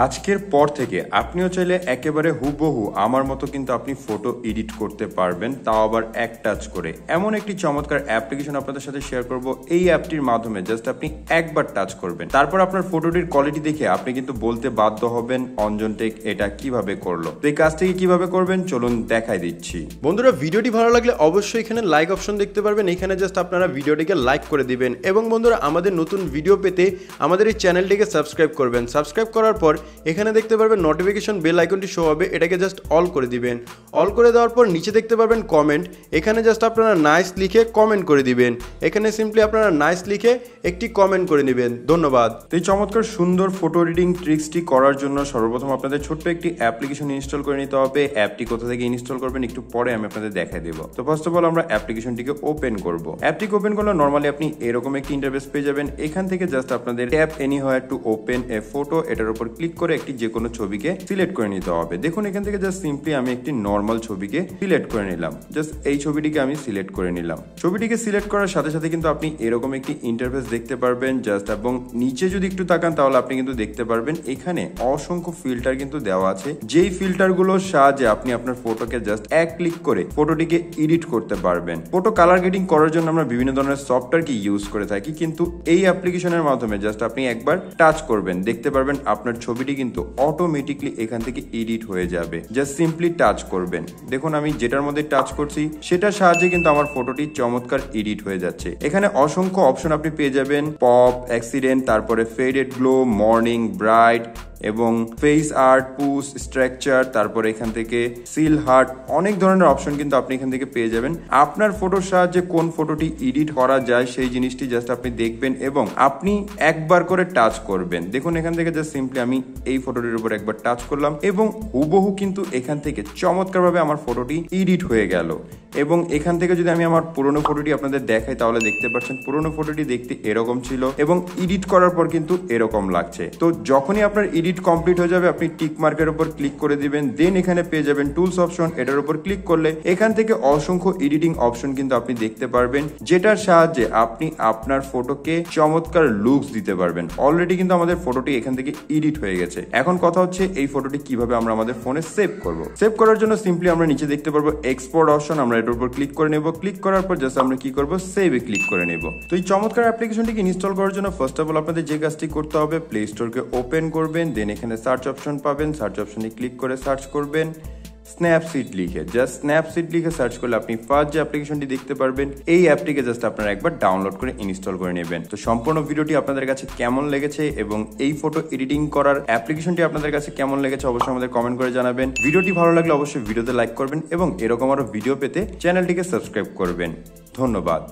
আজকের পর থেকে আপনিও চাইলে একেবারে হুবহু আমার মতো কিন্তু আপনি ফটো এডিট করতে পারবেন, তাও আবার এক টাচ করে। এমন একটি চমৎকার অ্যাপ্লিকেশন আপনাদের সাথে শেয়ার করব। এই অ্যাপটির মাধ্যমে জাস্ট আপনি একবার টাচ করবেন, তারপর আপনার ফটোটির কোয়ালিটি দেখে আপনি কিন্তু বলতে বাধ্য হবেন অঞ্জন টেক এটা কিভাবে করলো। তো এই কাজটিকে কিভাবে করবেন চলুন দেখাই দিচ্ছি। বন্ধুরা, ভিডিওটি ভালো লাগলে অবশ্যই এখানে লাইক অপশন দেখতে পারবেন, এখানে জাস্ট আপনারা ভিডিওটিকে লাইক করে দিবেন এবং বন্ধুরা আমাদের নতুন ভিডিও পেতে আমাদের এই চ্যানেলটিকে সাবস্ক্রাইব করবেন। সাবস্ক্রাইব করার পর এখানে দেখতে পারবেন নোটিফিকেশন বেল আইকনটি শো হবে, এটাকে জাস্ট অল করে দিবেন। অল করে দেওয়ার পর নিচে দেখতে পারবেন কমেন্ট, এখানে জাস্ট আপনারা নাইস লিখে কমেন্ট করে দিবেন। এখানে সিম্পলি আপনারা নাইস লিখে একটি কমেন্ট করে নেবেন। ধন্যবাদ। এই চমৎকার সুন্দর ফটো এডিটিং ট্রিক্সটি করার জন্য সর্বপ্রথম আপনাদের ছোট্ট একটি অ্যাপ্লিকেশন ইনস্টল করে নিতে হবে। অ্যাপটি কোথা থেকে ইনস্টল করবেন একটু পরে আমি আপনাদের দেখাই দেবো। তো ফার্স্ট অফ অল আমরা অ্যাপ্লিকেশনটিকে ওপেন করব। অ্যাপটিকে ওপেন করলে নর্মালি আপনি এরকম একটি ইন্টারফেস পেয়ে যাবেন। এখান থেকে জাস্ট আপনাদের tap anywhere to open A photo, এটার উপর ক্লিক করে একটি যে কোনো ছবিকে সিলেক্ট করে নিতে হবে। দেখুন এখান থেকে জাস্ট সিম্পলি আমি একটি নর্মাল ছবিকে সিলেক্ট করে নিলাম। জাস্ট এই ছবিটিকে আমি সিলেক্ট করে নিলাম। ছবিটিকে সিলেক্ট করার সাথে সাথে কিন্তু আপনি এরকম একটি ইন্টারফেস দেখতে পারবেন জাস্ট, এবং নিচে যদি একটু তাকান তাহলে আপনি কিন্তু দেখতে পারবেন এখানে অসংখ্য ফিল্টার কিন্তু দেওয়া আছে, যেই ফিল্টার গুলোর সাহায্যে আপনি আপনার ফটোকে জাস্ট এক ক্লিক করে ফটোটিকে এডিট করতে পারবেন। ফটো কালার গ্রেডিং করার জন্য আমরা বিভিন্ন ধরনের সফটওয়্যার কি ইউজ করে থাকি, কিন্তু এই অ্যাপ্লিকেশনের মাধ্যমে জাস্ট আপনি একবার টাচ করবেন, দেখতে পারবেন আপনার ছবিটি কিন্তু অটোমেটিকলি এখান থেকে এডিট হয়ে যাবে। জাস্ট সিম্পলি টাচ করবেন। দেখুন আমি যেটার মধ্যে টাচ করছি সেটার সাহায্যে কিন্তু আমার ফটোটি চমৎকার এডিট হয়ে যাচ্ছে। এখানে অসংখ্য অপশন আপনি পেয়ে যাবেন, পপ, অ্যাক্সিডেন্ট, তারপরে ফেডেড গ্লো, মর্নিং, ব্রাইট এবং ফেস আর্ট, পুশ, স্ট্রাকচার, তারপরে এখান থেকে সিল হার্ট, অনেক ধরনের অপশন কিন্তু আপনি এখান থেকে পেয়ে যাবেন। আপনার ফটোর সাহায্যে কোন ফটোটি এডিট করা যায় সেই জিনিসটি জাস্ট আপনি দেখবেন এবং আপনি একবার করে টাচ করবেন। দেখুন এখান থেকে জাস্ট সিম্পলি আমি এই ফটোটির উপর একবার টাচ করলাম এবং হুবহু কিন্তু এখান থেকে চমৎকারভাবে আমার ফটোটি এডিট হয়ে গেল। এবং এখান থেকে যদি আমি আমার পুরোনো ফটোটি আপনাদের দেখাই তাহলে দেখতে পাচ্ছেন পুরোনো ফটোটি দেখতে এরকম ছিল এবং এডিট করার পর কিন্তু এরকম লাগছে। তো যখনই আপনার এডিট কমপ্লিট হয়ে যাবে আপনি টিক মার্কের উপর ক্লিক করে দিবেন, দেন এখানে পেয়ে যাবেন টুলস অপশন, এটার উপর ক্লিক করলে এখান থেকে অসংখ্য এডিটিং অপশন কিন্তু আপনি দেখতে পারবেন, যেটার সাহায্যে আপনি আপনার ফটোকে চমৎকার লুকস দিতে পারবেন। অলরেডি কিন্তু আমাদের ফটোটি এখান থেকে এডিট হয়ে গেছে। এখন কথা হচ্ছে এই ফটোটি কিভাবে আমরা আমাদের ফোনে সেভ করব। সেভ করার জন্য সিম্পলি আমরা নিচে দেখতে পারবো এক্সপোর্ট অপশন, আমরা এটার উপর ক্লিক করে নেব। ক্লিক করার পর জাস্ট আমরা কি করব, সেভে ক্লিক করে নেব। তো এই চমৎকার অ্যাপ্লিকেশনটিকে ইনস্টল করার জন্য ফার্স্ট অফ অল আপনাদের যে কাজটি করতে হবে, প্লে স্টোরকে ওপেন করবেন, দেন এখানে সার্চ অপশন পাবেন, সার্চ অপশনে ক্লিক করে সার্চ করবেন স্ন্যাপসিড লিখে। জাস্ট স্ন্যাপসিড লিখে সার্চ করলে আপনি ফার্স্ট যে অ্যাপ্লিকেশনটি দেখতে পারবেন, এই অ্যাপটিকে জাস্ট আপনারা একবার ডাউনলোড করে ইনস্টল করে নেবেন। তো সম্পূর্ণ ভিডিওটি আপনাদের কাছে কেমন লেগেছে এবং এই ফটো এডিটিং করার অ্যাপ্লিকেশনটি আপনাদের কাছে কেমন লেগেছে অবশ্যই আমাদের কমেন্ট করে জানাবেন। ভিডিওটি ভালো লাগলে অবশ্যই ভিডিওতে লাইক করবেন এবং এরকম আরো ভিডিও পেতে চ্যানেলটিকে সাবস্ক্রাইব করবেন। ধন্যবাদ।